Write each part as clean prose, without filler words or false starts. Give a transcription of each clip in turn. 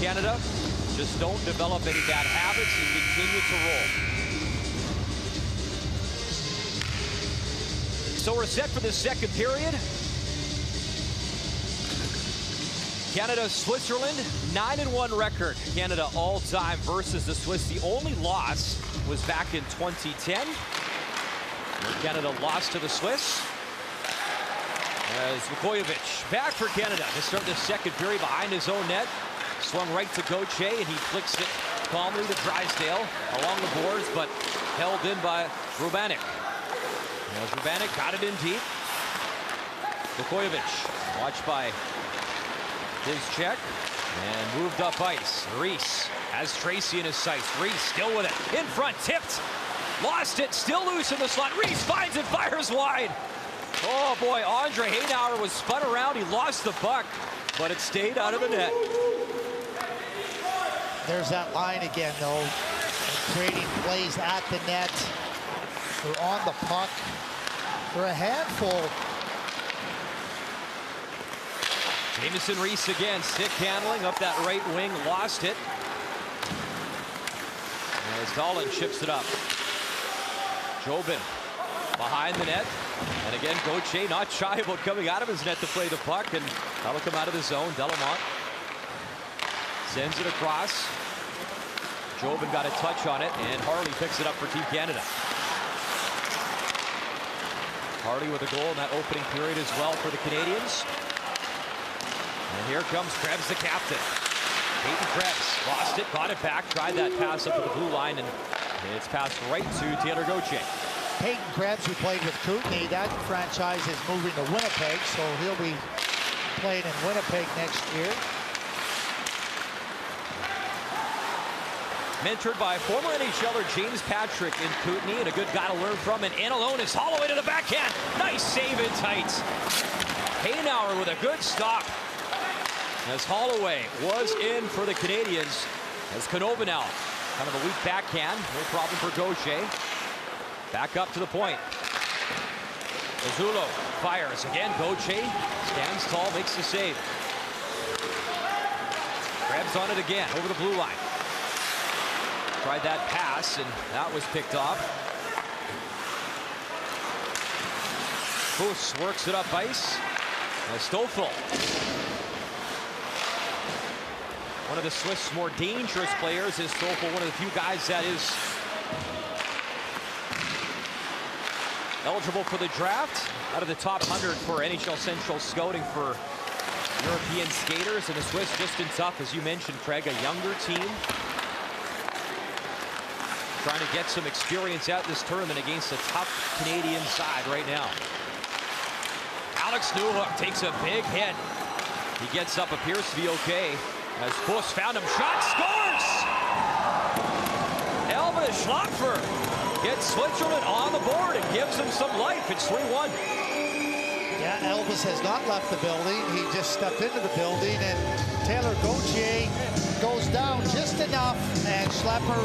Canada just don't develop any bad habits and continue to roll. So we're set for the second period. Canada, Switzerland, 9-1 record. Canada all-time versus the Swiss. The only loss was back in 2010, where Canada lost to the Swiss. As Vukojevic back for Canada to start the second period behind his own net. Swung right to Gauthier, and he flicks it calmly to Drysdale along the boards, but held in by Rubanek. As Rubanek got it in deep. Vukojevic, watched by his check, and moved up ice. Reese has Tracy in his sights. Reese still with it. In front, tipped. Lost it, still loose in the slot. Reese finds it, fires wide. Oh boy, Andre Haynauer was spun around. He lost the puck, but it stayed out of the net. There's that line again, though. Creating plays at the net. They're on the puck. They're a handful. Jamison Reese again, stick handling up that right wing, lost it. As Dahlin chips it up. Jobin behind the net. And again, Gauthier not shy about coming out of his net to play the puck, and that'll come out of the zone. Delamont sends it across. Jobin got a touch on it, and Harley picks it up for Team Canada. Harley with a goal in that opening period as well for the Canadians. And here comes Krebs, the captain. Peyton Krebs lost it, got it back, tried that pass up to the blue line, and it's passed right to Taylor Gauthier. Peyton Krebs, who played with Kootenay, that franchise is moving to Winnipeg, so he'll be playing in Winnipeg next year. Mentored by former NHLer James Patrick in Kootenay, and a good guy to learn from. And in alone is Holloway to the backhand. Nice save in tight. Haynauer with a good stop. As Holloway was in for the Canadians. As Canova now, kind of a weak backhand. No problem for Gauthier. Back up to the point. Azzulo fires again. Gauthier stands tall, makes the save. Grabs on it again, over the blue line. Tried that pass, and that was picked off. Foos works it up ice. Stoffel, one of the Swiss' more dangerous players, is Stoffel, one of the few guys that is eligible for the draft. Out of the top 100 for NHL Central scouting for European skaters, and the Swiss just in tough, as you mentioned, Craig, a younger team. Trying to get some experience out this tournament against a tough Canadian side right now. Alex Newhook takes a big hit. He gets up, appears to be okay. As Fuss found him, shot, scores! Elvis Schlapfer gets Switzerland on the board and gives them some life. It's 3-1. Yeah, Elvis has not left the building. He just stepped into the building, and Taylor Gauthier goes down just enough, and Schlepper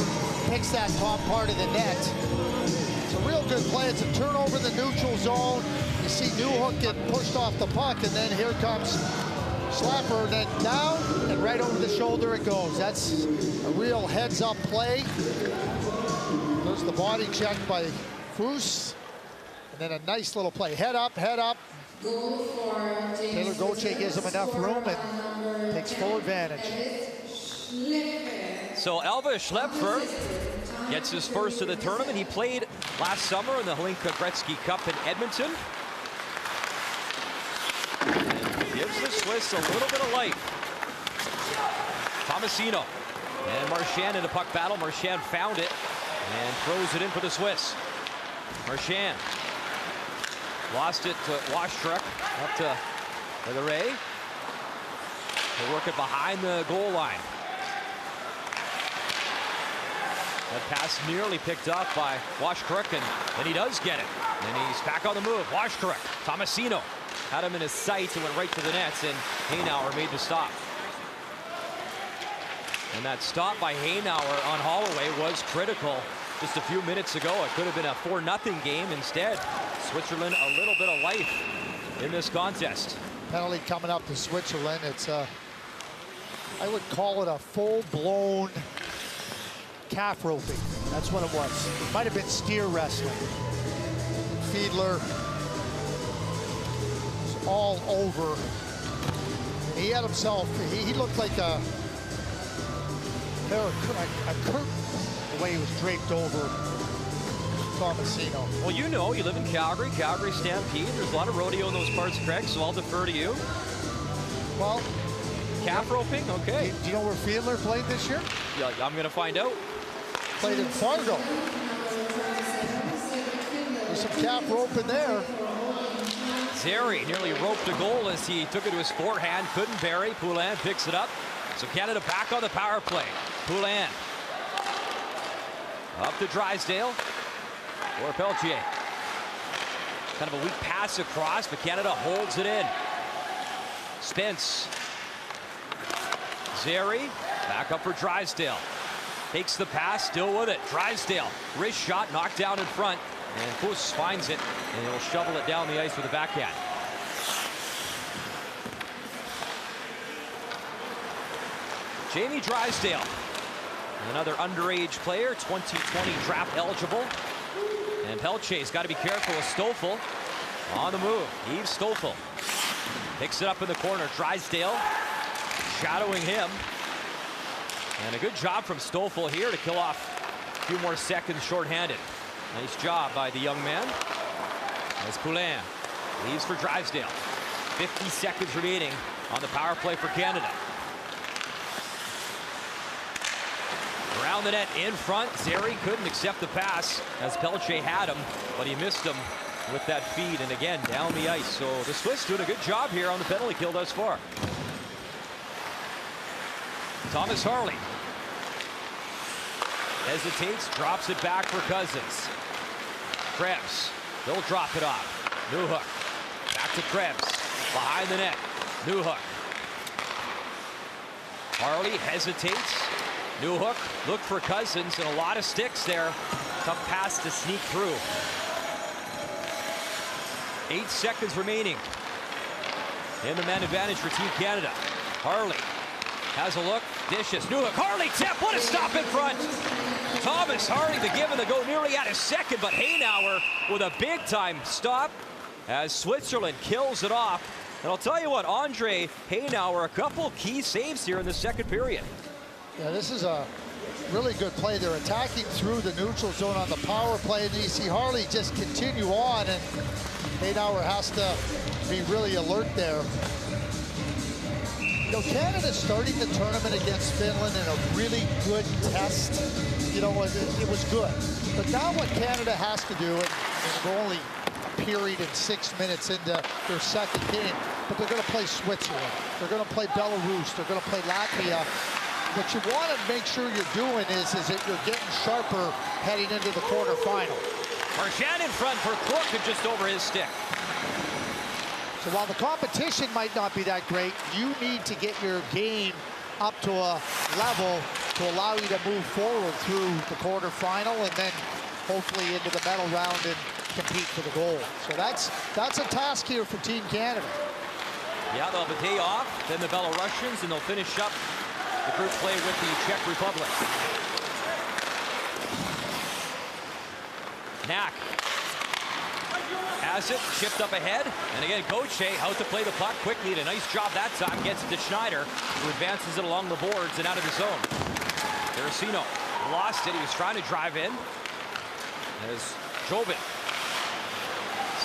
picks that top part of the net. It's a real good play. It's a turnover in the neutral zone. You see Newhook get pushed off the puck, and then here comes Schlepper, and then down, and right over the shoulder it goes. That's a real heads-up play. There's the body check by Foos, and then a nice little play. Head up, head up. Taylor Gauthier gives him enough room and takes full advantage. So Elvis Schlepfer gets his first of the tournament. He played last summer in the Hlinka Gretzky Cup in Edmonton. And gives the Swiss a little bit of life. Tomasino and Marchand in a puck battle. Marchand found it and throws it in for the Swiss. Marchand lost it to Washtruck, up to Leray. They'll work it behind the goal line. That pass nearly picked up by Washkruk, and then he does get it. And he's back on the move. Washkruk, Tomasino had him in his sights and went right to the nets, and Haynauer made the stop. And that stop by Haynauer on Holloway was critical just a few minutes ago. It could have been a 4-0 game. Instead, Switzerland a little bit of life. in this contest. Penalty coming up to Switzerland. It's a 4-0 penalty. 4-0 It's I would call it a full-blown calf roping. That's what it was. It might have been steer wrestling. Fiedler was all over. He had himself, he looked like a curtain, the way he was draped over Tomasino. Well, you know, you live in Calgary, Calgary Stampede. There's a lot of rodeo in those parts, Craig, so I'll defer to you. Well, calf roping, okay. Do you know where Fiedler played this year? Yeah, I'm going to find out. Played in Fargo. There's some calf roping there. Zeri nearly roped a goal as he took it to his forehand, couldn't bury. Poulin picks it up. So Canada back on the power play. Poulin up to Drysdale or Peltier. Kind of a weak pass across, but Canada holds it in. Spence. Zeri back up for Drysdale. Takes the pass, still with it. Drysdale, wrist shot, knocked down in front. And Puss finds it, and he'll shovel it down the ice with a backhand. Jamie Drysdale, another underage player, 2020 draft eligible. And Peltier's got to be careful with Stoffel. On the move, Yves Stoffel. Picks it up in the corner, Drysdale shadowing him. And a good job from Stoffel here to kill off a few more seconds shorthanded. Nice job by the young man. As Poulin leaves for Drysdale. 50 seconds remaining on the power play for Canada. Around the net in front. Zeri couldn't accept the pass as Peltier had him, but he missed him with that feed. And again, down the ice. So the Swiss doing a good job here on the penalty kill thus far. Thomas Harley hesitates, drops it back for Cousins. Krebs, they'll drop it off. Newhook, back to Krebs, behind the net. Newhook. Harley hesitates. Newhook, look for Cousins, and a lot of sticks there. Tough pass to sneak through. 8 seconds remaining in the man advantage for Team Canada. Harley has a look, dishes, Newhook, Harley tip, what a stop in front! Thomas Harley, the give and the go, nearly at his second, but Hainauer with a big time stop as Switzerland kills it off. And I'll tell you what, Andre Hainauer, a couple key saves here in the second period. Yeah, this is a really good play. They're attacking through the neutral zone on the power play, and you see Harley just continue on, and Hainauer has to be really alert there. You know, Canada's starting the tournament against Finland in a really good test. You know, it was good. But now what Canada has to do, and they're only a period and 6 minutes into their second game, but they're going to play Switzerland. They're going to play Belarus. They're going to play Latvia. What you want to make sure you're doing is that you're getting sharper heading into the quarterfinal. Marchand in front for Cook and just over his stick. So while the competition might not be that great, you need to get your game up to a level to allow you to move forward through the quarterfinal and then hopefully into the medal round and compete for the gold. So that's a task here for Team Canada. Yeah, they'll have a day off, then the Belarusians, and they'll finish up the group play with the Czech Republic. Knack has it, chipped up ahead, and again Gauthier out to play the puck quickly, and a nice job that time, gets it to Schneider, who advances it along the boards and out of the zone. Teresino lost it, he was trying to drive in. There's Jobin.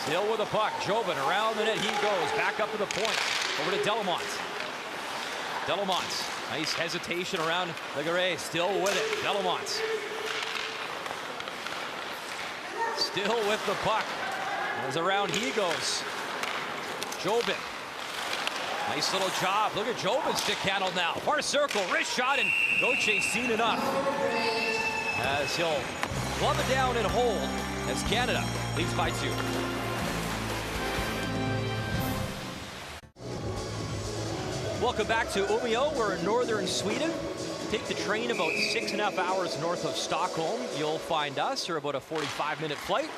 Still with the puck, Jobin around the net, he goes, back up to the point, over to Delamont. Delamont, nice hesitation around Legaret, still with it, Delamont. Still with the puck. As around he goes. Jobin. Nice little job. Look at Jobin stick handled now. Far circle, wrist shot, and Gauthier seen enough. As he'll glove it down and hold as Canada leads by 2. Welcome back to Umeå. We're in northern Sweden. Take the train about 6.5 hours north of Stockholm. You'll find us, or about a 45-minute flight.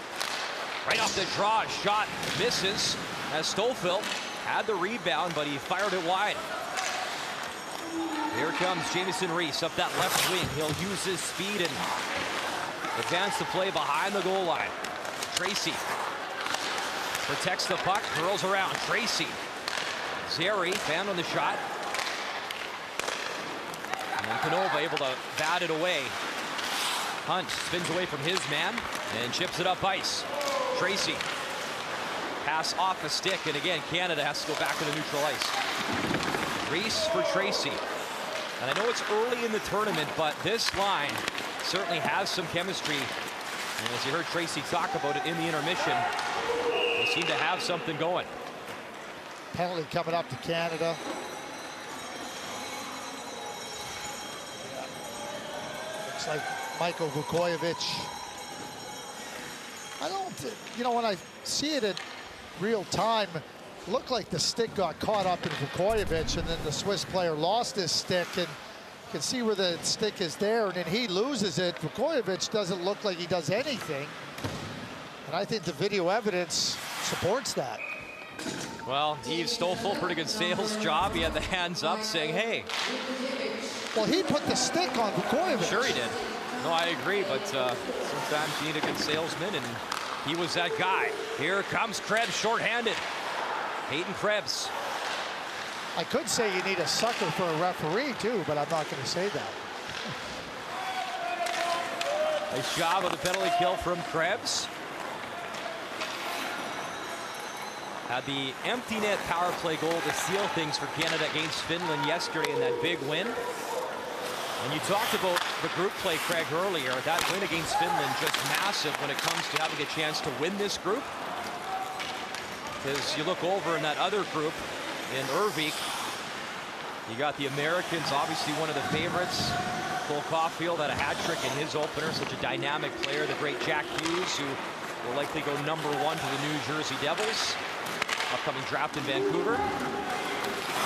Right off the draw, shot misses as Stoffel had the rebound, but he fired it wide. Here comes Jamieson Reese up that left wing. He'll use his speed and advance the play behind the goal line. Tracy protects the puck, curls around. Tracy. Zeri, fan on the shot. And Canova able to bat it away. Hunt spins away from his man and chips it up ice. Tracy. Pass off a stick, and again, Canada has to go back to the neutral ice. Reese for Tracy. And I know it's early in the tournament, but this line certainly has some chemistry. And as you heard Tracy talk about it in the intermission, they seem to have something going. Penalty coming up to Canada. Looks like Michael Vukojevic. I don't, you know, when I see it in real time, it looked like the stick got caught up in Vukojevic, and then the Swiss player lost his stick, and you can see where the stick is there, and then he loses it. Vukojevic doesn't look like he does anything, and I think the video evidence supports that. Well, Yves Stoffel, pretty good sales job. He had the hands up saying, hey. Well, he put the stick on Vukojevic. Sure he did. No, I agree, but sometimes you need a good salesman, and he was that guy. Here comes Krebs, shorthanded. Hayden Krebs. I could say you need a sucker for a referee, too, but I'm not going to say that. Nice job of the penalty kill from Krebs. Had the empty net power play goal to seal things for Canada against Finland yesterday in that big win. And you talked about the group play, Craig, earlier. That win against Finland just massive when it comes to having a chance to win this group. Because you look over in that other group in Ervik, you got the Americans, obviously one of the favorites. Cole Caulfield had a hat trick in his opener, such a dynamic player. The great Jack Hughes, who will likely go #1 to the New Jersey Devils. Upcoming draft in Vancouver.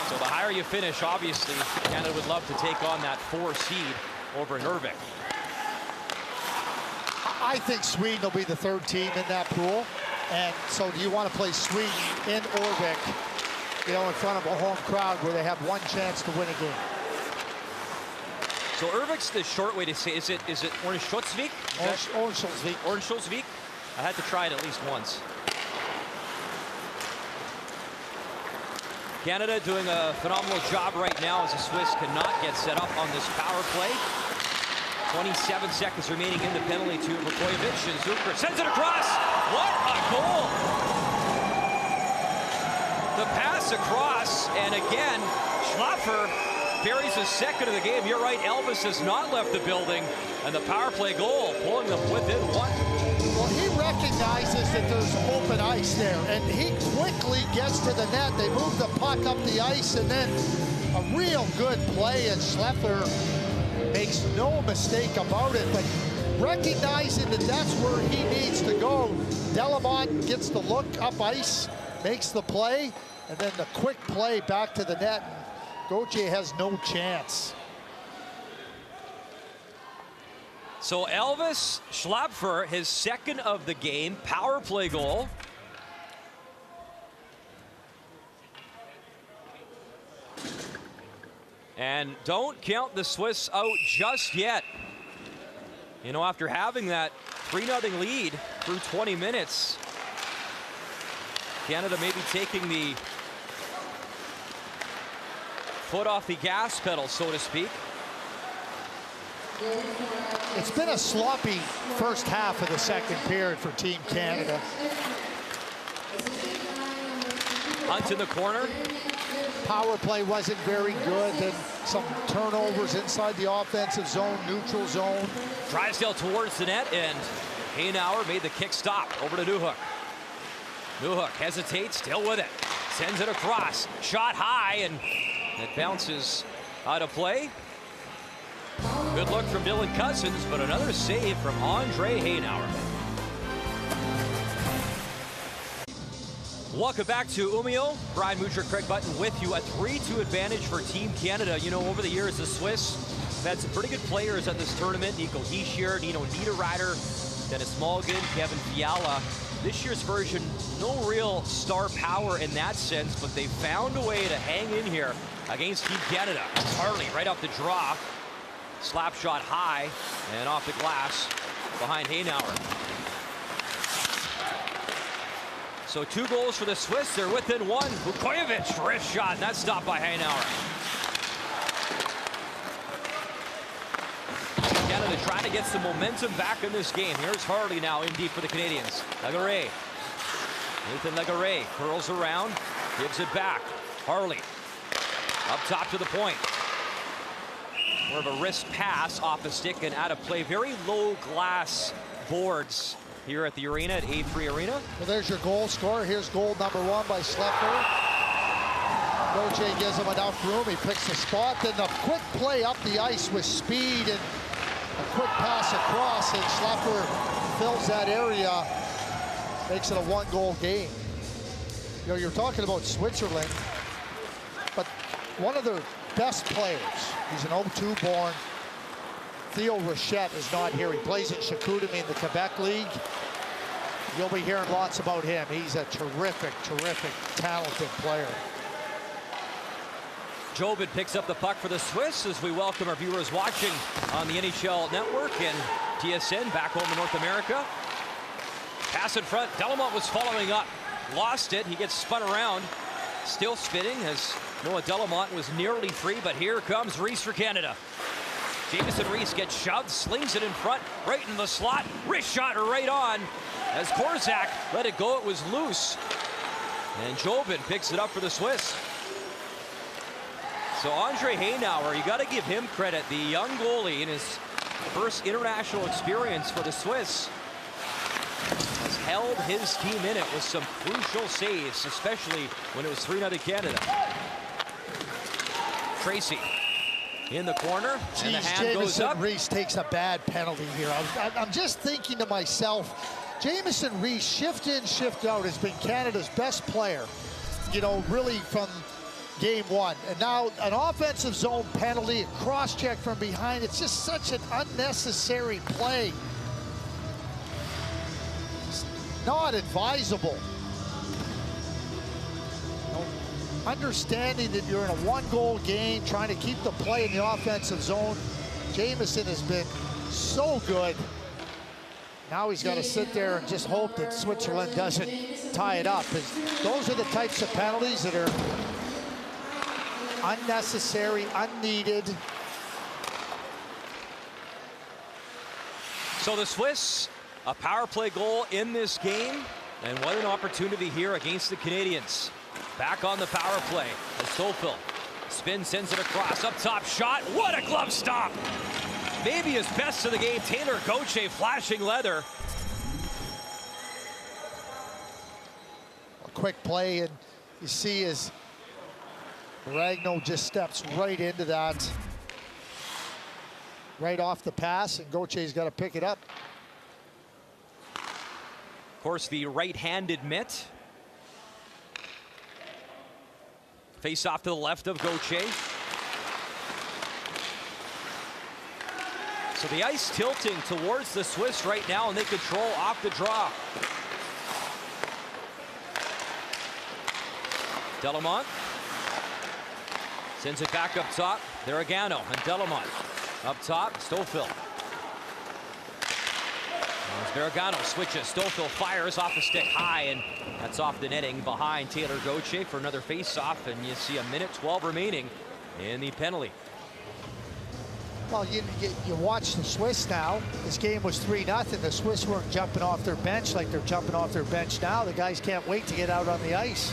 So the higher you finish, obviously, Canada would love to take on that 4 seed over in Ervik. I think Sweden will be the 3rd team in that pool. And so do you want to play Sweden in Ervik, you know, in front of a home crowd where they have one chance to win a game? So Ervik's the short way to say, is it Örnsköldsvik? Örnsköldsvik. Örnsköldsvik? I had to try it at least once. Canada doing a phenomenal job right now as the Swiss cannot get set up on this power play. 27 seconds remaining in the penalty to Vukojevic, and Zucker sends it across. What a goal! The pass across, and again, Schlaffer carries his second of the game. You're right, Elvis has not left the building, and the power play goal pulling them within 1. Well, he recognizes that there's open ice there, and he quickly gets to the net. They move the puck up the ice, and then a real good play, and Schleffer makes no mistake about it, but recognizing that that's where he needs to go. Delamont gets the look up ice, makes the play, and then the quick play back to the net. Gauthier has no chance. So Elvis Schlapfer, his second of the game, power play goal. And don't count the Swiss out just yet. You know, after having that 3-0 lead through 20 minutes, Canada may be taking the foot off the gas pedal, so to speak. It's been a sloppy first half of the second period for Team Canada. Hunt in the corner. Power play wasn't very good, and some turnovers inside the offensive zone, neutral zone. Drysdale towards the net, and Hainauer made the kick stop over to Newhook. Newhook hesitates, still with it. Sends it across, shot high, and it bounces out of play. Good look from Dylan Cousins, but another save from Andre Hainauer. Welcome back to Umeå. Brian Mucher, Craig Button with you. A 3-2 advantage for Team Canada. You know, over the years, the Swiss have had some pretty good players at this tournament. Nico Hischier, Nino Niederreiter, Dennis Mulligan, Kevin Fiala. This year's version, no real star power in that sense, but they found a way to hang in here against Team Canada. Harley right off the draw. Slap shot high and off the glass behind Haynauer. So 2 goals for the Swiss. They're within 1. Vukojevic, wrist shot, and that's stopped by Haynauer. Canada trying to get some momentum back in this game. Here's Harley now in deep for the Canadians. Legare. Nathan Legare curls around, gives it back. Harley up top to the point. More of a wrist pass off the stick and out of play. Very low glass boards here at the arena, at A3 Arena. Well, there's your goal scorer. Here's goal number 1 by Schlepper. Gauthier gives him enough room. He picks the spot. Then the quick play up the ice with speed and a quick pass across, and Schlepper fills that area, makes it a 1-goal game. You know, you're talking about Switzerland, but one of their best players, he's an 02 born, Theo Rochette, is not here. He plays in Chicoutimi in the Quebec League. You'll be hearing lots about him. He's a terrific, terrific, talented player. Jobin picks up the puck for the Swiss as we welcome our viewers watching on the NHL Network and TSN back home in North America. Pass in front. Delamont was following up. Lost it. He gets spun around. Still spinning as Noah Delamont was nearly free, but here comes Reese for Canada. Jamieson Reese gets shoved, slings it in front, right in the slot. Wrist shot right on. As Korzak let it go, it was loose. And Jobin picks it up for the Swiss. So Andre Haynauer, you got to give him credit. The young goalie in his first international experience for the Swiss has held his team in it with some crucial saves, especially when it was 3-0 Canada. Tracy in the corner, and the hand goes up. Reese takes a bad penalty here. I'm just thinking to myself, Jamieson Reese, shift in, shift out, has been Canada's best player, you know, really from game 1. And now an offensive zone penalty, a cross-check from behind. It's just such an unnecessary play. It's not advisable. Understanding that you're in a 1-goal game, trying to keep the play in the offensive zone. Jamieson has been so good. Now he's got to sit there and just hope that Switzerland doesn't tie it up. Those are the types of penalties that are unnecessary, unneeded. So the Swiss, a power play goal in this game, and what an opportunity here against the Canadians. Back on the power play as Stofel spins, sends it across, up top shot. What a glove stop! Maybe his best of the game. Taylor Gauthier flashing leather. A quick play, and you see as Ragno just steps right into that, right off the pass, and Gauthier's got to pick it up. Of course, the right-handed mitt. Face off to the left of Gauthier. So the ice tilting towards the Swiss right now, and they control off the draw. Delamont sends it back up top. Deragano and Delamont up top. Stofel. As Deragano switches, Stofel fires off the stick high, and that's off the netting behind Taylor Gauthier for another face-off, and you see a minute 12 remaining in the penalty. Well, you watch the Swiss now. This game was 3-0. The Swiss weren't jumping off their bench like they're jumping off their bench now. The guys can't wait to get out on the ice.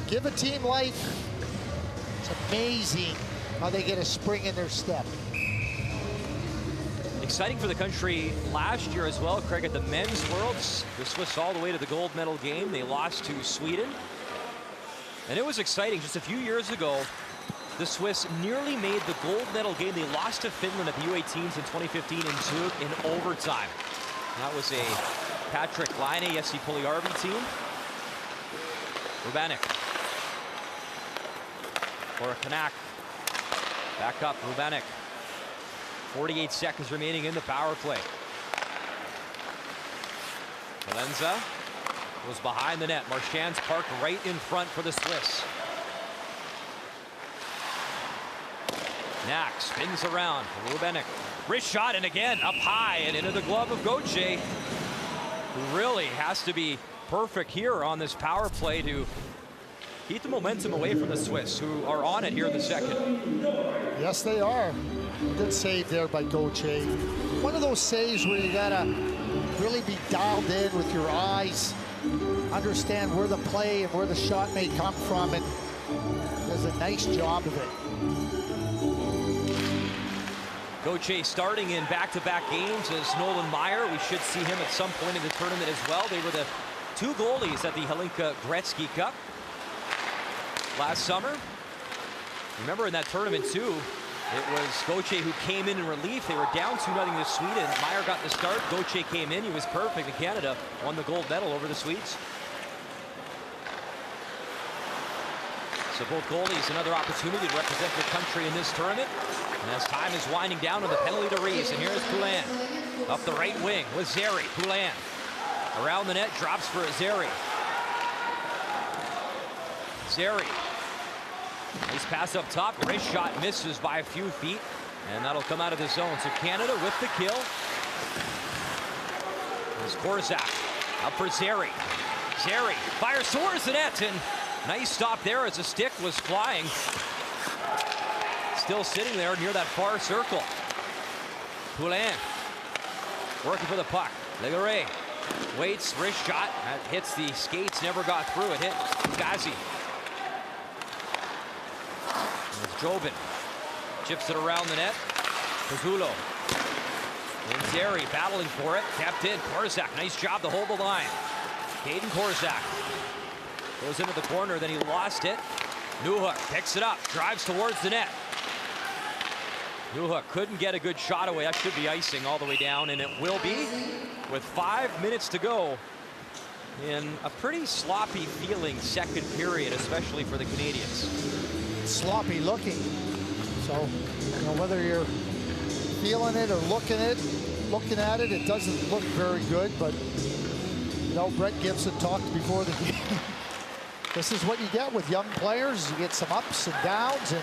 Give a team life. It's amazing how they get a spring in their step. Exciting for the country last year as well, Craig, at the men's worlds. The Swiss all the way to the gold medal game. They lost to Sweden. And it was exciting. Just a few years ago, the Swiss nearly made the gold medal game. They lost to Finland at the U18s in 2015 in overtime. That was a Patrick Laine, Jesse Puljujärvi team. Rubanek. For a Kanak. Back up, Rubanek. 48 seconds remaining in the power play. Valenza was behind the net. Marchand's parked right in front for the Swiss. Knack spins around. Rubenek. Wrist shot, and again up high and into the glove of Gauthier, who really has to be perfect here on this power play to keep the momentum away from the Swiss, who are on it here in the second. Yes, they are. Good save there by Gauthier. One of those saves where you gotta really be dialed in with your eyes, understand where the play and where the shot may come from, and does a nice job of it. Gauthier starting in back-to-back games as Nolan Meyer. We should see him at some point in the tournament as well. They were the two goalies at the Helinka Gretzky Cup last summer. Remember in that tournament too, it was Gauthier who came in relief. They were down 2-0 to Sweden. Meyer got the start. Gauthier came in. He was perfect. And Canada won the gold medal over the Swedes. So both goalies another opportunity to represent their country in this tournament. And as time is winding down on the penalty to Rees, and here's Poulin up the right wing with Zeri. Poulin around the net, drops for Zeri. Zeri. Nice pass up top. Wrist shot misses by a few feet, and that'll come out of the zone. So Canada with the kill. There's Korzak up for Zeri. Zeri fires towards the net, and nice stop there as the stick was flying. Still sitting there near that far circle. Poulin working for the puck. Legare waits, wrist shot. That hits the skates, never got through. It hit Gazi. It's Jobin. Chips it around the net. Pizzulo. And Zeri battling for it. Kept in. Korzak, nice job to hold the line. Caden Korzak goes into the corner, then he lost it. Newhook picks it up, drives towards the net. Newhook couldn't get a good shot away. That should be icing all the way down, and it will be with 5 minutes to go in a pretty sloppy feeling second period, especially for the Canadians. Sloppy looking. So, you know, whether you're feeling it or looking at it, it doesn't look very good, but you know, Brett Gibson talked before the game. This is what you get with young players. You get some ups and downs and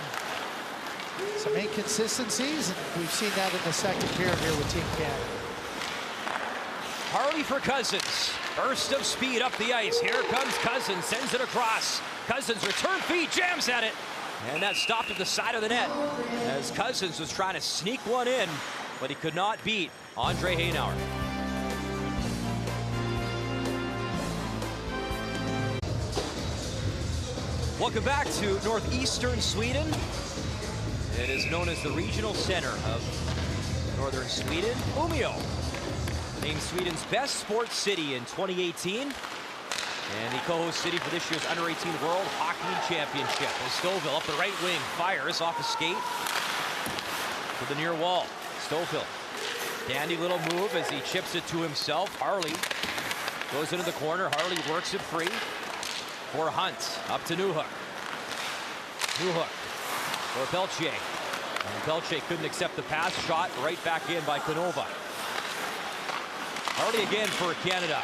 some inconsistencies, and we've seen that in the second period here with Team Canada. Harley for Cousins. Burst of speed up the ice. Here comes Cousins, sends it across. Cousins return feed, jams at it. And that stopped at the side of the net as Cousins was trying to sneak one in, but he could not beat Andre Haynauer. Welcome back to northeastern Sweden. It is known as the regional center of northern Sweden. Umeå, named Sweden's best sports city in 2018. And the co-host city for this year's Under-18 World Hockey Championship. As Stovall up the right wing fires off a skate to the near wall. Stovall, dandy little move as he chips it to himself. Harley goes into the corner. Harley works it free for Hunt. Up to Newhook. Newhook for Pelche. And Pelche couldn't accept the pass. Shot right back in by Canova. Harley again for Canada.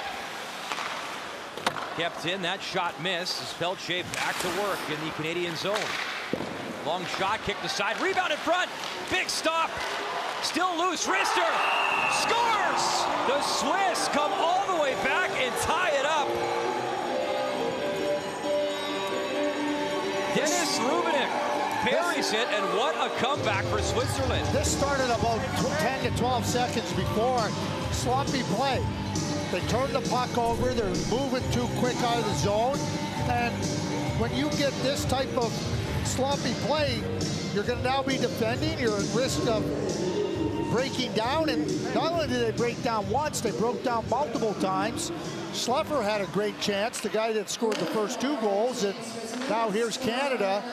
Kept in, that shot missed as Pelche back to work in the Canadian zone. Long shot, kicked aside, rebound in front, big stop, still loose, wrister, scores! The Swiss come all the way back and tie it up. Dennis Rubenek buries it, and what a comeback for Switzerland. This started about 10 to 12 seconds before. Sloppy play. They turned the puck over, they're moving too quick out of the zone, and when you get this type of sloppy play, you're going to now be defending, you're at risk of breaking down, and not only did they break down once, they broke down multiple times. Schleffer had a great chance, the guy that scored the first 2 goals, and now here's Canada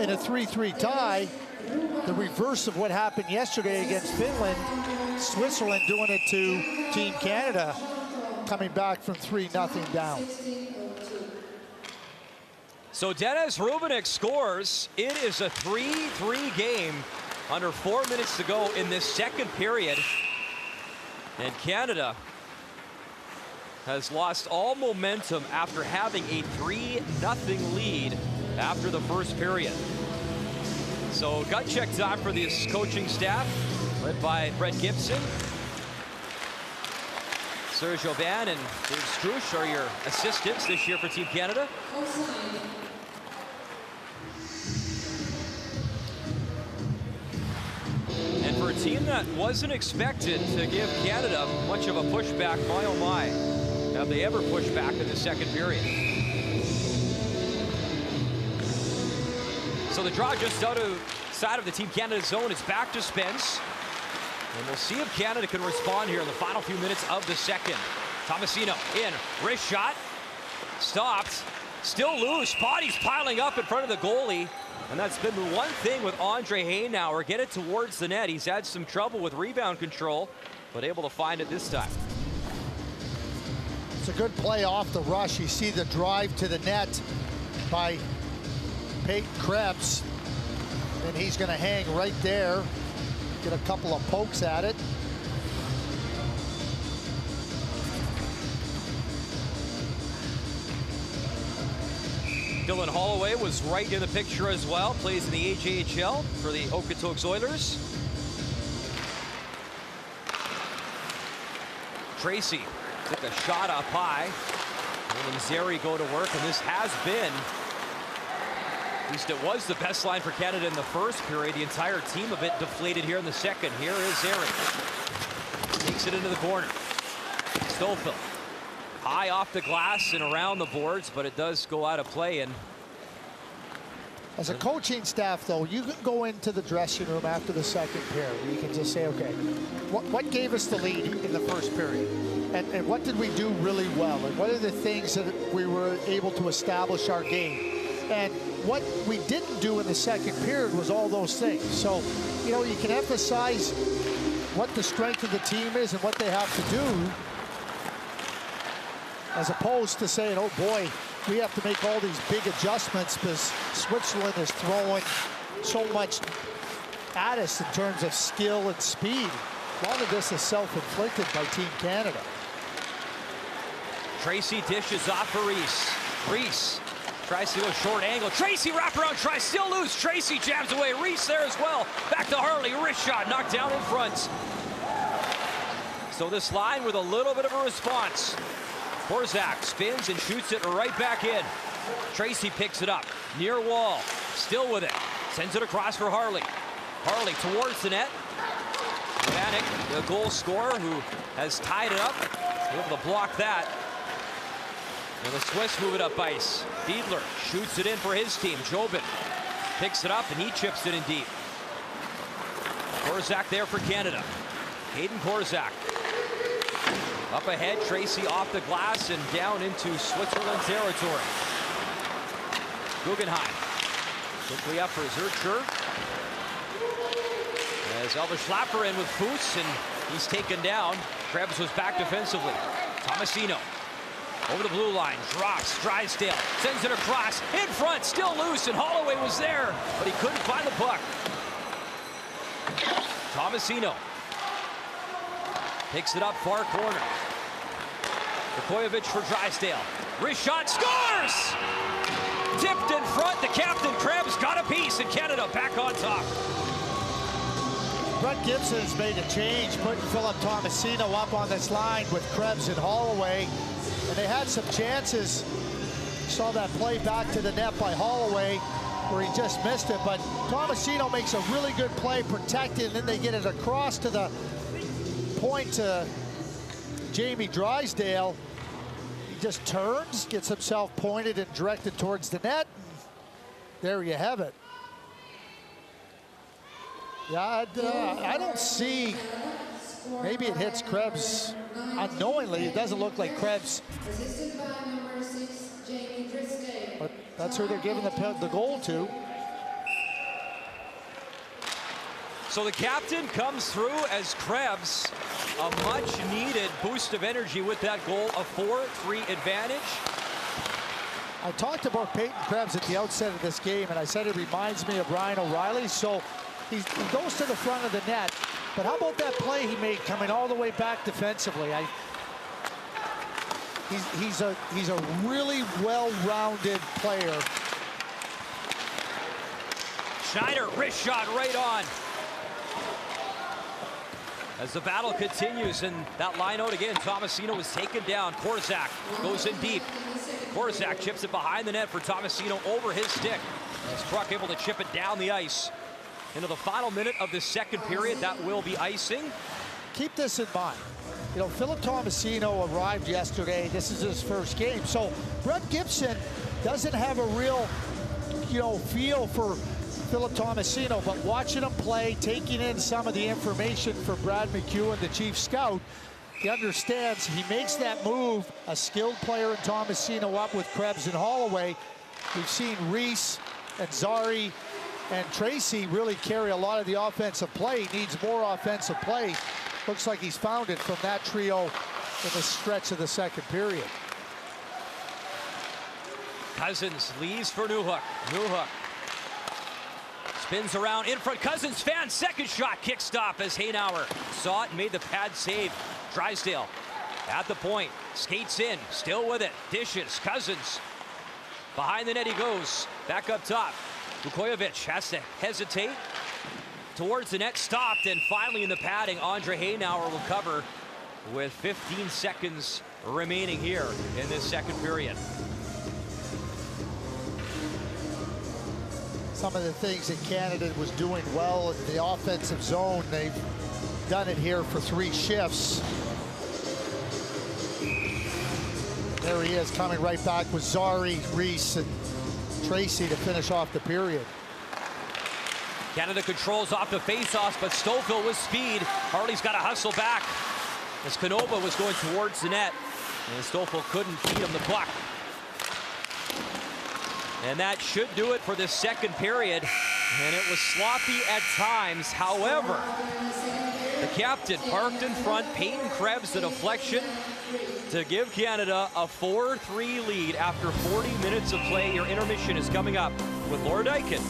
in a 3-3 tie. The reverse of what happened yesterday against Finland. Switzerland doing it to Team Canada, coming back from 3-0 down. So Dennis Rubenek scores. It is a 3-3 game under 4 minutes to go in this second period. And Canada has lost all momentum after having a 3-0 lead after the first period. So gut check time for this coaching staff, led by Brett Gibson. Serge Aubin and Dave Struch are your assistants this year for Team Canada. And for a team that wasn't expected to give Canada much of a pushback, my oh my, have they ever pushed back in the second period. So the draw just outside of the Team Canada zone. It's back to Spence. And we'll see if Canada can respond here in the final few minutes of the second. Tomasino in, wrist shot, stopped, still loose. Bodies piling up in front of the goalie. And that's been the one thing with Andre Haynauer. Get it towards the net. He's had some trouble with rebound control, but able to find it this time. It's a good play off the rush. You see the drive to the net by Peyton Krebs. And he's going to hang right there. Get a couple of pokes at it. Dylan Holloway was right in the picture as well. Plays in the IIHF for the Okotoks Oilers. Tracy took a shot up high. And Zeri go to work, and this has been, at least it was the best line for Canada in the first period. The entire team a bit deflated here in the second. Here is Zeri. Takes it into the corner. Stolfel. High off the glass and around the boards, but it does go out of play. And as a coaching staff, though, you can go into the dressing room after the second period. You can just say, okay, what gave us the lead in the first period? And what did we do really well? And what are the things that we were able to establish our game? And what we didn't do in the second period was all those things. So, you know, you can emphasize what the strength of the team is and what they have to do, as opposed to saying, oh boy, we have to make all these big adjustments because Switzerland is throwing so much at us in terms of skill and speed. A lot of this is self-inflicted by Team Canada. Tracy dishes off for Reese. Reese tries to go short angle. Tracy wraparound try, still loose. Tracy jabs away. Reese there as well. Back to Harley. Wrist shot knocked down in front. So this line with a little bit of a response. Horzak spins and shoots it right back in. Tracy picks it up. Near wall. Still with it. Sends it across for Harley. Harley towards the net. Vanek, the goal scorer, who has tied it up. Able to block that. And the Swiss move it up ice. Fiedler shoots it in for his team. Jobin picks it up and he chips it in deep. Horzak there for Canada. Hayden Horzak. Up ahead, Tracy off the glass and down into Switzerland territory. Guggenheim quickly up for Zurcher. As Elvis Schlapper in with Foose, and he's taken down. Krebs was back defensively. Tomasino over the blue line, drops. Drysdale sends it across, in front, still loose, and Holloway was there, but he couldn't find the puck. Tomasino picks it up far corner. Vukovic for Drysdale. Wrist shot, scores! Tipped in front, the captain Krebs got a piece, and Canada back on top. Brett Gibson has made a change, putting Philip Tomasino up on this line with Krebs and Holloway. And they had some chances. Saw that play back to the net by Holloway where he just missed it. But Tomasino makes a really good play, protected, and then they get it across to the point to Jamie Drysdale. He just turns, gets himself pointed and directed towards the net. There you have it. Yeah, I don't see, maybe it hits Krebs unknowingly. It doesn't look like Krebs. But that's who they're giving the goal to. So the captain comes through as Krebs, a much-needed boost of energy with that goal, a 4-3 advantage. I talked about Peyton Krebs at the outset of this game, and I said it reminds me of Ryan O'Reilly. So he goes to the front of the net. But how about that play he made coming all the way back defensively? He's a really well-rounded player. Schneider, wrist shot right on. As the battle continues, and that line out again, Tomasino is taken down. Korzak goes in deep. Korzak chips it behind the net for Tomasino over his stick. As Kruk able to chip it down the ice. Into the final minute of the second period, that will be icing. Keep this in mind. You know, Philip Tomasino arrived yesterday. This is his first game. So Brett Gibson doesn't have a real, feel for Philip Tomasino, but watching him play, taking in some of the information from Brad McEwen, the chief scout, he understands he makes that move, a skilled player in Tomasino up with Krebs and Holloway. We've seen Reese and Zari and Tracy really carry a lot of the offensive play. He needs more offensive play. Looks like he's found it from that trio in the stretch of the second period. Cousins leaves for Newhook. Newhook spins around in front. Cousins fan, second shot, kick stop as Hainauer saw it and made the pad save. Drysdale at the point, skates in, still with it, dishes. Cousins behind the net he goes, back up top. Vukojevic has to hesitate towards the net, stopped, and finally in the padding, Andre Hainauer will cover with 15 seconds remaining here in this second period. Some of the things that Canada was doing well in the offensive zone, they've done it here for 3 shifts. There he is, coming right back with Zari, Reese, and Tracy to finish off the period. Canada controls off the face-offs, but Stouffville with speed. Harley's got to hustle back as Canova was going towards the net, and Stouffville couldn't feed him the puck. And that should do it for this second period, and it was sloppy at times. However, the captain parked in front, Peyton Krebs the deflection to give Canada a 4-3 lead after 40 minutes of play. Your intermission is coming up with Laura Dykin.